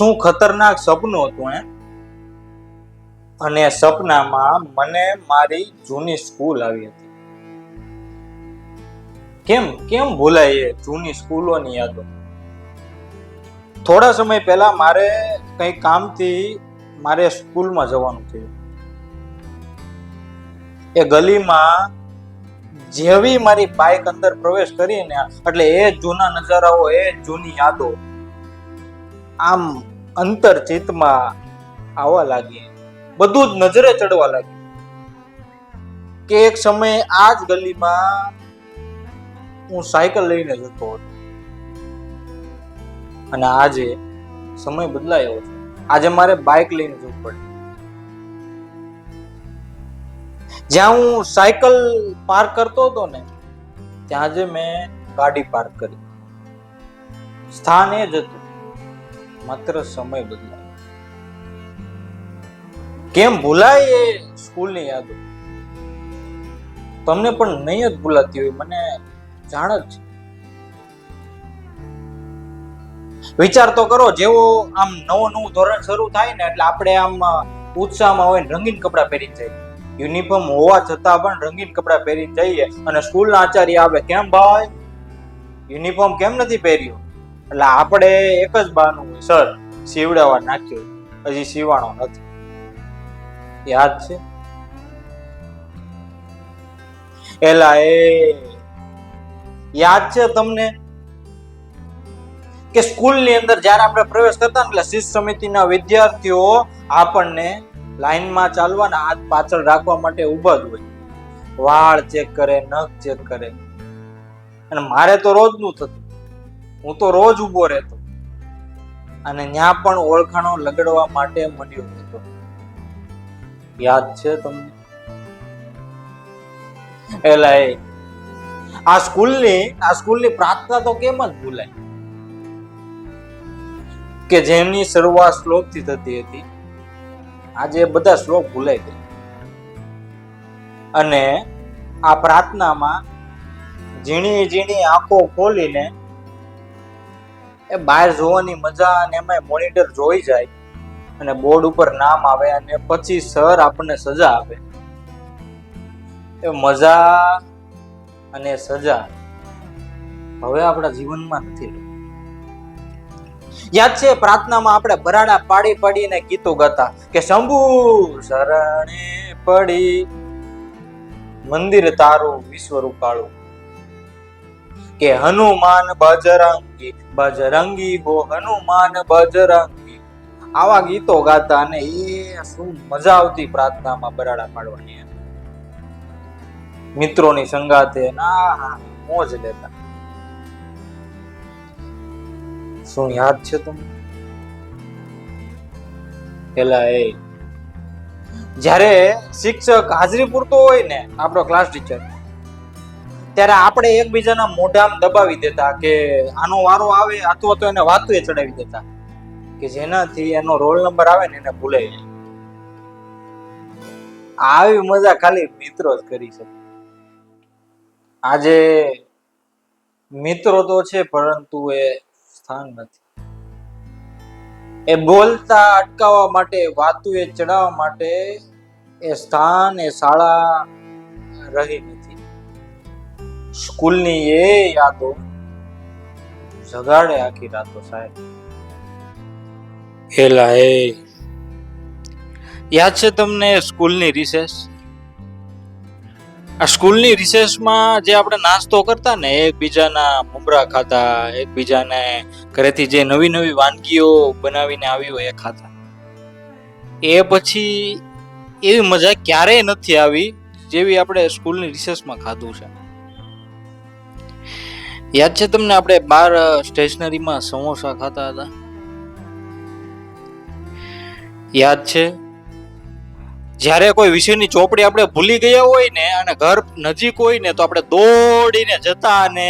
શું ખતરનાક સપનું હતું અને સપનામાં મને મારી જૂની સ્કૂલ આવી હતી. કેમ કેમ ભૂલાય એ જૂની સ્કૂલોની યાદો. થોડા સમય પહેલા મારે કઈ કામથી મારે સ્કૂલમાં જવાનું થયું. એ ગલીમાં જેવી મારી બાઇક અંદર પ્રવેશ કરીને એટલે એ જૂના નજારાઓ, એ જૂની યાદો આમ અંતરચિતમાં આવવા લાગી. બધું જ નજરે ચડવા લાગ્યું કે એક સમયે આ જ ગલીમાં હું સાયકલ લઈને જતો હતો અને આજે સમય બદલાયો છે. આજે મારે બાઇક લઈને જવું પડે. જ્યાં હું સાયકલ પાર્ક કરતો હતો ને ત્યાં આજે મેં ગાડી પાર્ક કરી. સ્થાન એ જ હતું, માત્ર સમય બદલાયો. કેમ ભૂલાય એ સ્કૂલની યાદો? તમને પણ નહીં જ ભૂલાતી હોય, મને જાણ જ છે. વિચાર તો કરો, જેવો આમ નવું ધોરણ શરૂ થાય ને એટલે આપણે આમ ઉત્સાહમાં હોય રંગીન કપડાં પહેરીને જઈએ. યુનિફોર્મ હોવા છતાં પણ રંગીન કપડાં પહેરીને જઈએ અને સ્કૂલના આચાર્ય આવે, કેમ ભાઈ યુનિફોર્મ કેમ નથી પહેર્યો? એટલે આપણે એક જ બહાનું હોય, સર સીવડાવવા નાખ્યો, હજી સીવાણો નથી. યાદ છે? એલા એ યાદ છે તમને કે સ્કૂલની અંદર જ્યારે આપણે પ્રવેશ કરતા ને એટલે શિસ્ત સમિતિના વિદ્યાર્થીઓ આપણને લાઈનમાં ચાલવાના હાથ પાછળ રાખવા માટે ઊભા જ હોય. વાળ ચેક કરે, નખ ચેક કરે. અને મારે તો રોજનું થતું. હું તો રોજ ઊભો રહેતો અને ત્યાં પણ ઓળખાણો લગાડવા માટે મળ્યો હતો. યાદ છે તમને? એલા એ આ સ્કૂલની પ્રાર્થના તો કેમ જ ભૂલાય કે જેમની શરૂઆત શ્લોકથી થતી હતી. આજે બધા શ્લોક ભૂલાઈ ગયા અને આ પ્રાર્થનામાં ઝીણી ઝીણી આંખો ખોલીને એ બહાર જોવાની મજા, અને એમાં મોનિટર જોઈ જાય અને બોર્ડ ઉપર નામ આવે અને પછી સર આપણને સજા આપે. એ મજા અને સજા હવે આપણા જીવનમાં નથી. યાદ છે પ્રાર્થનામાં આપણે બરાડા પાડી પાડીને ગીતો ગાતા કે શંભુ શરણે પડી મંદિર તારું વિશ્વ રૂપાળું, કે હનુમાન બજરંગી બજરંગી હો હનુમાન બજરંગી. આવા ગીતો ગાતા અને એ શું મજા આવતી પ્રાર્થનામાં બરાડા પાડવાની. મિત્રોની સંગાતે ના મોજ લેતા. શું યાદ છે તમને? પેલા એ જ્યારે શિક્ષક હાજરી પૂરતો હોય ને, આપણો ક્લાસ ટીચર, ત્યારે આપણે એકબીજાના મોઢામાં દબાવી દેતા કે આનો વારો આવે, અથવા તો એને વાતું એ ચડાવી દેતા કે જેનાથી એનો રોલ નંબર આવે ને એને ભૂલાઈ જાય. આવી મજા ખાલી મિત્રો જ કરી શકે. આજે મિત્રો તો છે પરંતુ એ સ્થાન નથી. એ બોલતા અટકાવવા માટે, વાતું એ ચડાવવા માટે એ સ્થાન, એ શાળા રહી નથી. સ્કૂલની એ યાદો જગાડે આખી રાતો સાહેબ. એલા એ યાદ છે તમને સ્કૂલની રિસેસ? આ સ્કૂલની રિસેસમાં જે આપણે નાસ્તો કરતા ને, એકબીજાના મમરા ખાતા, એકબીજાને ઘરેથી જે નવી નવી વાનગીઓ બનાવીને આવી હોય એ ખાતા. એ પછી એવી મજા ક્યારેય નથી આવી જેવી આપણે સ્કૂલની રિસેસમાં ખાધું છે. યાદ છે તમને આપણે બાર સ્ટેશનરીમાં સમોસા ખાતા હતા? યાદ છે જ્યારે કોઈ વિષયની ચોપડી આપણે ભૂલી ગયા હોય ને અને ઘર નજીક હોય ને તો આપણે દોડીને જતા અને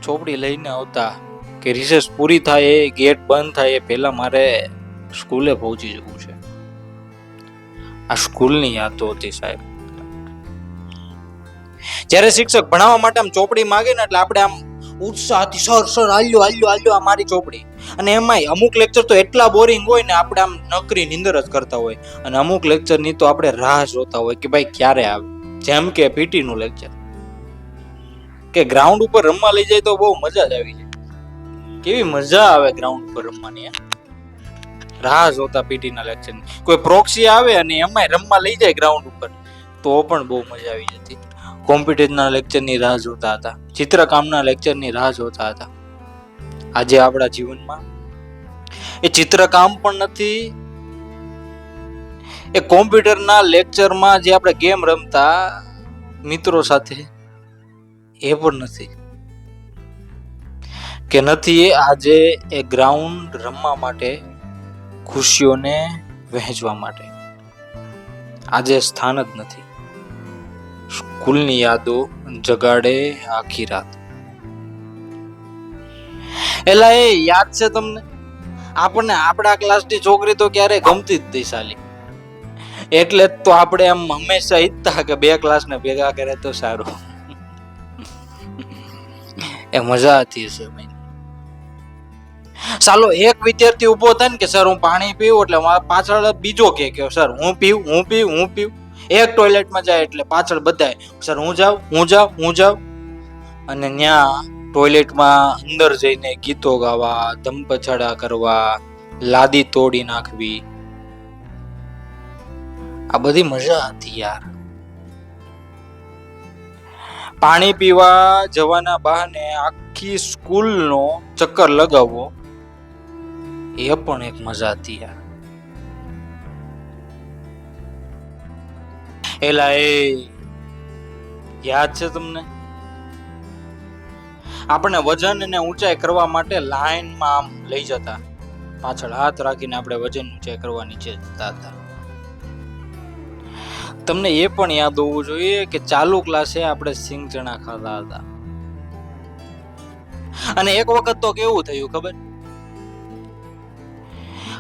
ચોપડી લઈને આવતા કે રિસેસ પૂરી થાય, ગેટ બંધ થાય પહેલા મારે સ્કૂલે પહોંચી જવું છે. આ સ્કૂલની યાદો હતી સાહેબ. જ્યારે શિક્ષક ભણાવવા માટે આમ ચોપડી માંગે ને એટલે આપણે આમ ઉત્સાહથી સર સર હાલ્યો હાલ્યો હાલ્યો આ મારી ચોપડી. અને એમાંય અમુક લેક્ચર તો એટલા બોરિંગ હોય ને આપણે આમ નકરી નીંદર જ કરતા હોય, અને અમુક લેક્ચર ની તો આપણે રાહ જોતા હોય કે ભાઈ ક્યારે આવે. જેમ કે પીટી નું લેક્ચર, કે ગ્રાઉન્ડ ઉપર રમવા લઈ જાય તો બહુ મજા જ આવી જાય. કેવી મજા આવે ગ્રાઉન્ડ ઉપર રમવાની. રાહ જોતા પીટી ના લેક્ચર ની. કોઈ પ્રોક્સી આવે અને એમાંય રમવા લઈ જાય ગ્રાઉન્ડ ઉપર તો પણ બહુ મજા આવી જતી. કોમ્પ્યુટરના લેક્ચરની રાહ જોતા હતા, ચિત્રકામના લેક્ચરની રાહ જોતા હતા. આજે આપણા જીવનમાં એ ચિત્રકામ પણ નથી, એ કોમ્પ્યુટરના લેક્ચરમાં જે આપણે ગેમ રમતા મિત્રો સાથે એ પણ નથી, કે નથી આજે એ ગ્રાઉન્ડ રમવા માટે, ખુશીઓને વહેંચવા માટે આજે સ્થાન જ નથી. સ્કૂલની યાદો જગાડે આખી રાત. એલા એ યાદ છે તમને, આપણને આપણા ક્લાસની છોકરી તો ક્યારે ગમતી જ નહીં સાલી. એટલે જ તો આપણે આમ હંમેશા ઈચ્છતા કે બે ક્લાસને ભેગા કરે તો સારું. એ મજા હતી સમય. ચાલો એક વિદ્યાર્થી ઉભો થાય ને કે સર હું પાણી પીવું, એટલે પાછળ બીજો કે સર હું પીવું. એક ટોયલેટમાં જાય એટલે પાછળ બધાય સર હું જાઉં. અને ત્યાં ટોયલેટમાં અંદર જઈને ગીતો ગાવા, ધમપછાડા કરવા, લાદી તોડી નાખવી, આ બધી મજા હતી યાર. પાણી પીવા જવાના બહાને આખી સ્કૂલનો ચક્કર લગાવવો, એ પણ એક મજા હતી યાર. એલા એ યાદ છે તમને, આપણે વજન અને ઊંચાઈ કરવા માટે લાઈનમાં આમ લઈ જતા, પાછળ હાથ રાખીને આપણે વજન ઊંચાઈ કરવા નીચે જતા હતા. તમને એ પણ યાદ હોવું જોઈએ કે ચાલુ ક્લાસે આપણે સિંગ ચણા ખાતા હતા. અને એક વખત તો કેવું થયું ખબર,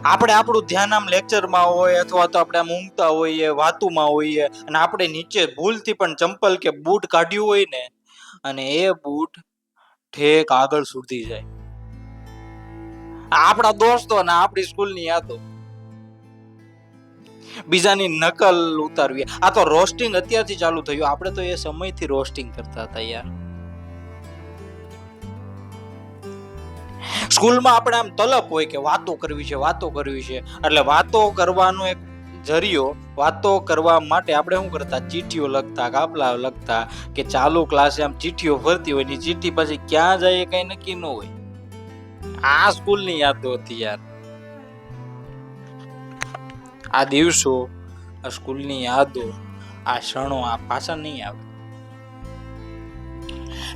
આપણે આપણું ધ્યાન આમ લેક્ચરમાં હોય અથવા તો આપણે આમ ઊંઘતા હોઈએ, વાતુમાં હોઈએ, અને આપણે નીચે ભૂલથી પણ ચંપલ કે બૂટ કાઢ્યું હોય ને, અને એ બૂટ ઠેક આગળ સુધી જાય. આપણા દોસ્તો ને આપણી સ્કૂલની યાદો, બીજાની નકલ ઉતારવી. આ તો રોસ્ટિંગ અત્યારથી ચાલુ થયું, આપણે તો એ સમયથી રોસ્ટિંગ કરતા હતા યાર. સ્કૂલમાં આપણે આમ તલપ હોય કે વાતો કરવી છે, એટલે વાતો કરવાનો એક જરિયો, વાતો કરવા માટે આપણે શું કરતા, ચીઠીઓ લખતા, કાપલા લખતા, કે ચાલુ ક્લાસે આમ ચીઠીઓ ભરતી હોય, ની ચીઠી પછી ક્યાં જાય કઈ નક્કી ન હોય. આ સ્કૂલની યાદો હતી યાર. આ દિવસો, આ સ્કૂલની યાદો, આ ક્ષણો આ પાછા નહીં આવે.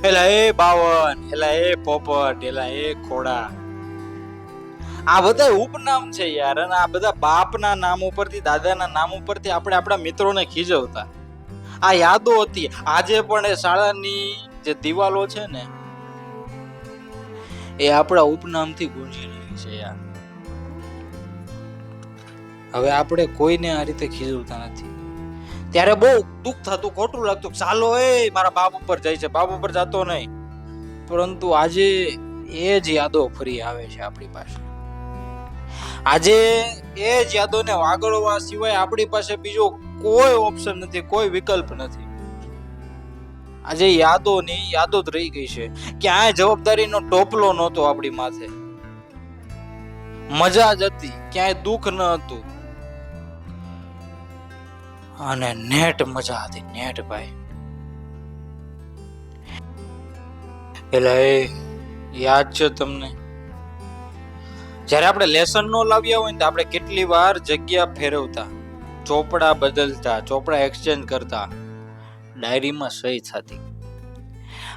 એલા એ બાવન, એલા એ પોપટ, એલા એ ખોડા, આ બધા ઉપનામ છે યાર. અને આ બધા બાપના નામ ઉપરથી, દાદાના નામ ઉપરથી આપણે આપણા મિત્રોને ખીજવતા. આ યાદો હતી. આજે પણ એ શાળાની જે દિવાલો છે ને, એ આપણા ઉપનામથી ગુંજી રહી છે યાર. હવે આપણે કોઈને આ રીતે ખીજવતા નથી. ત્યારે બહુ દુઃખ થતું, ખોટું લાગતું, ચાલો એ મારા બાપ ઉપર જાય છે, બાપ ઉપર જતો નહીં. પરંતુ આજે એ જ યાદો ફરી આવે છે આપણી પાસે. આજે એ જ યાદોને વાગળવા સિવાય આપણી પાસે બીજો કોઈ ઓપ્શન નથી, કોઈ વિકલ્પ નથી. આજે યાદોની યાદો જ રહી ગઈ છે. ક્યાંય જવાબદારીનો ટોપલો નહોતો આપણી માથે, મજા જ હતી, ક્યાંય દુઃખ ન હતું. અને નેટ મજા હતી, નેટ ભાઈ. એટલે એ યાદ છે તમને, જ્યારે આપણે લેસન નો લાવ્યા હોય ને તો આપણે કેટલી વાર જગ્યા ફેરવતા, ચોપડા બદલતા, ચોપડા એક્સચેન્જ કરતા, ડાયરીમાં સહી થતી.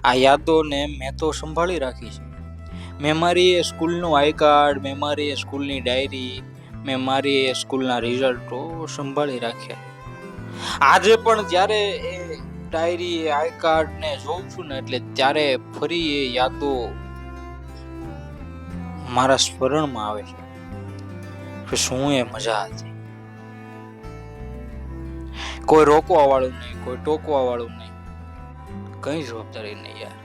આ યાદોને મેં તો સંભાળી રાખી છે. મેં મારી સ્કૂલનું આઈ કાર્ડ, મેં મારી સ્કૂલની ડાયરી, મેં મારી સ્કૂલના રિઝલ્ટો સંભાળી રાખ્યા. આજે પણ જ્યારે એ ડાયરી, આઈ કાર્ડ ને જોઉં છું ને, એટલે ત્યારે ફરી એ યાદો મારા સ્મરણમાં આવે છે કે શું એ મજા હતી. કોઈ રોકવા વાળું નહીં, કોઈ ટોકવા વાળું નહીં, કઈ જવાબદારી નહીં યાર.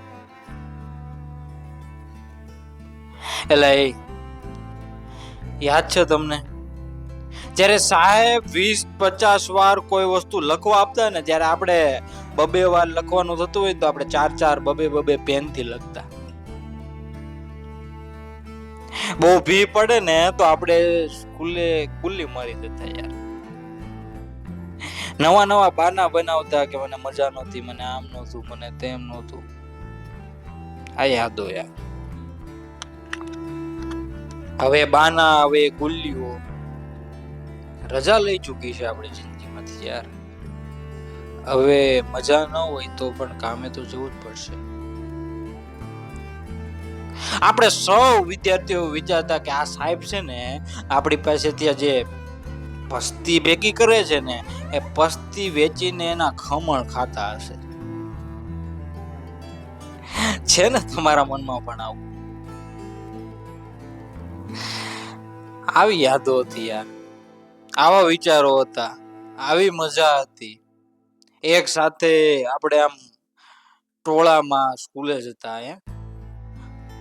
એટલે એ યાદ છે તમને જ્યારે સાહેબ 20-50 વાર કોઈ વસ્તુ લખવા આપતા ને ત્યારે આપણે બબે વાર લખવાનું થતું હોય તો આપણે 4-4 બબે પેન થી લખતા. બહુ ભી પડે ને તો આપણે સ્કૂલે ગુલ્લી મારી દેતા યાર. નવા બાના બનાવતા કે મને મજા નહોતી, મને આમ નહોતું, મને તેમ નહોતું. આ યાદો યાર. હવે બાના, હવે ગુલ્લીઓ રજા લઈ ચૂકી છે આપણી જિંદગીમાંથી યાર. હવે મજા ન હોય તો પણ કામે તો જવું જ પડશે. આપણે સૌ વિદ્યાર્થીઓ વિચારતા કે આ સાહેબ છે ને આપણી પાસેથી જે પસ્તી ભેગી કરે છે ને એ પસ્તી વેચીને એના ખમણ ખાતા હશે. છે ને તમારા મનમાં પણ આવું? આવી યાદો હતી યાર, આવા વિચારો હતા, આવી મજા હતી. એક સાથે આપણે આમ ટોળામાં સ્કૂલે જતા,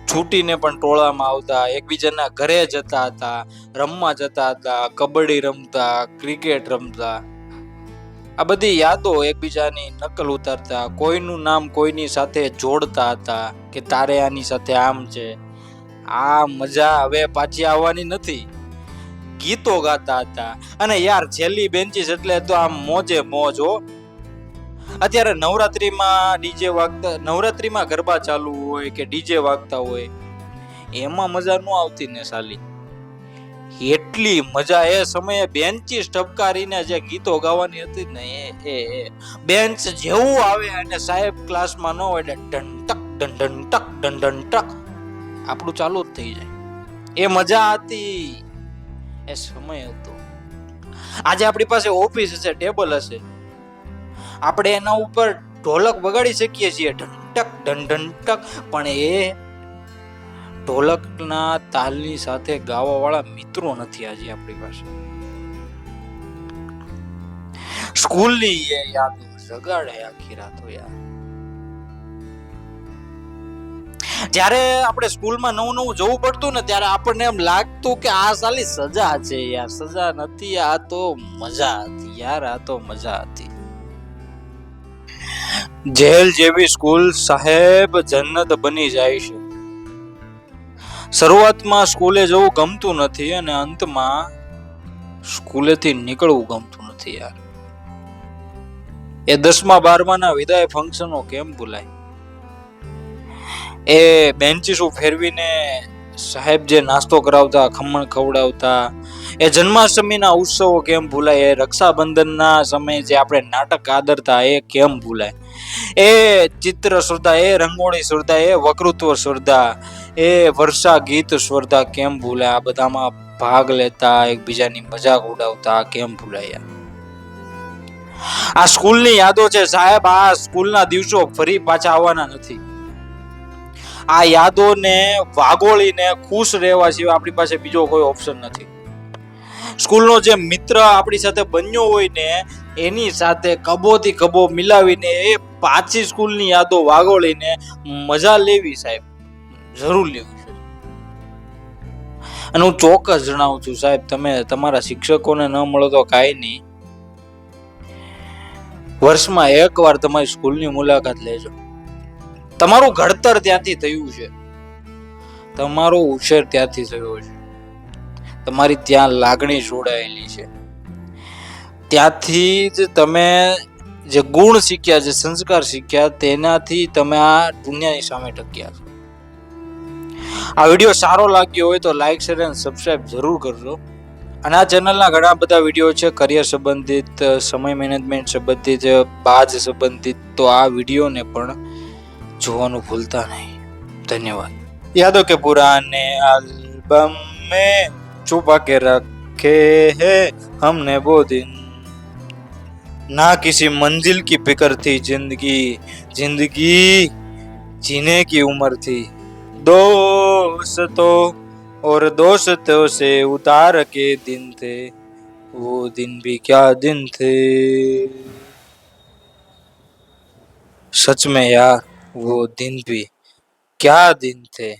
છૂટીને પણ ટોળામાં આવતા, એકબીજાના ઘરે જતા હતા, રમવા જતા હતા, કબડ્ડી રમતા, ક્રિકેટ રમતા. આ બધી યાદો એકબીજાની નકલ ઉતારતા, કોઈનું નામ કોઈની સાથે જોડતા હતા કે તારે આની સાથે આમ છે. આ મજા હવે પાછી આવવાની નથી. ગીતો ગાતા હતા અને યાર છેલ્લી બેન્ચીસ એટલે તો આમ મોજે મોજ હો. અત્યારે નવરાત્રીમાં ગરબા ચાલુ હોય કે ડીજે વાગતા હોય એમાં મજા ન આવતી ને સાલી. એટલી મજા એ સમયે બેન્ચીસ ટપકારીને જે ગીતો ગાવાની હતી ને એ બેન્ચ જેવું આવે અને સાહેબ ક્લાસમાં ન હોય એટલે ડંટક આપણું ચાલુ જ થઈ જાય. એ મજા હતી, એ સમય હતો. આજે આપણી પાસે ઓફિસ હશે, ટેબલ હશે, આપણે એના ઉપર ઢોલક વગાડી શકીએ છીએ ઢંટક, પણ એ ઢોલકના તાલની સાથે ગાવા વાળા મિત્રો નથી આજે આપણી પાસે. સ્કૂલની એ યાદો જગાડે આખી રાતો યાર. જ્યારે આપણે સ્કૂલમાં નવું જવું પડતું ને ત્યારે આપણને એમ લાગતું કે આ સાલી સજા છે યાર. સજા નથી, આ તો મજા હતી યાર, આ તો મજા હતી. જેલ જેવી સ્કૂલ સાહેબ જન્નત બની જાય છે. શરૂઆતમાં સ્કૂલે જવું ગમતું નથી અને અંતમાં સ્કૂલેથી નીકળવું ગમતું નથી યાર. એ 10મા-12માના વિદાય ફંક્શનો કેમ ભૂલાય? એ બેન્ચીસ ફેરવીને સાહેબ જે નાસ્તો કરાવતા, ખમણ ખવડાવતા, એ જન્માષ્ટમીના ઉત્સવો કેમ ભૂલાય? એ રક્ષાબંધનના સમયે જે આપણે નાટક આદરતા એ કેમ ભૂલાય? એ ચિત્ર સ્પર્ધા, એ રંગોળી સ્પર્ધા, એ વક્તૃત્વ સ્પર્ધા, એ વર્ષા ગીત સ્પર્ધા કેમ ભૂલાય? આ બધામાં ભાગ લેતા, એકબીજાની મજાક ઉડાવતા કેમ ભૂલાય? આ સ્કૂલની યાદો છે સાહેબ. આ સ્કૂલના દિવસો ફરી પાછા આવવાના નથી. આ યાદોને વાગોળીને ખુશ રહેવા સિવાય આપણી પાસે બીજો કોઈ ઓપ્શન નથી. સ્કૂલનો જે મિત્ર આપણી સાથે બન્યો હોય ને એની સાથે કબોથી કબો મિલાવીને એ પાછી સ્કૂલની યાદો વાગોળીને મજા લેવી સાહેબ, જરૂર લેવી છે. અને હું ચોક્કસ જણાવું છું સાહેબ, તમે તમારા શિક્ષકોને ન મળો તો કાંઈ નહીં, વર્ષમાં એકવાર તમારી સ્કૂલની મુલાકાત લેજો. તમારું ઘડતર ત્યાંથી થયું છે, તમારો ઉછેર ત્યાંથી થયો છે, તમારી ત્યાં લાગણી જોડાયેલી છે. ત્યાંથી જ તમે જે ગુણ શીખ્યા, જે સંસ્કાર શીખ્યા, તેનાથી તમે આ દુનિયાની સામે ટક્યા છો. આ વિડીયો સારો લાગ્યો હોય તો લાઈક, શેર અને સબસ્ક્રાઇબ જરૂર કરજો. અને આ ચેનલના ઘણા બધા વિડીયો છે કરિયર સંબંધિત, સમય મેનેજમેન્ટ સંબંધિત, બાજ સંબંધિત, તો આ વિડીયોને પણ જોવાનું ભૂલતા નહીં. ધન્યવાદ. યાદો કે પુરાને एल्बम में छुपा के रखे हैं हमने वो दिन, ना किसी मंजिल की फिक्र थी, जिंदगी जीने की उम्र थी, दोस्तों और दोस्तों से उतार के दिन थे, वो दिन भी क्या दिन थे, सच में यार वो दिन भी क्या दिन थे.